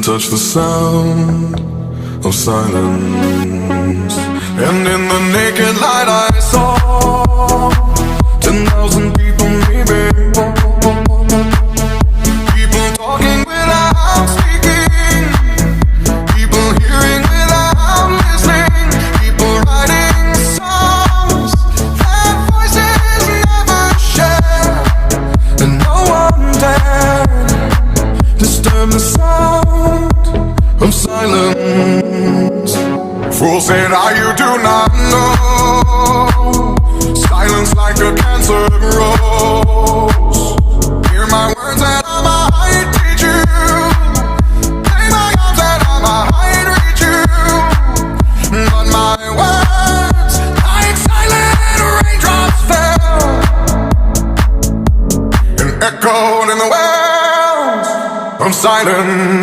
touch the sound of silence. And in the naked light I saw 10,000 people, maybe. People talking without speaking, people hearing without listening, people writing songs that voices never share, and no one dared disturb the sound of silence. Fool said, you do not know. Silence like a cancer grows. Hear my words and I might teach you. Lay my arms and I might reach you. But my words, like silent raindrops, fell and echoed in the wells of silence.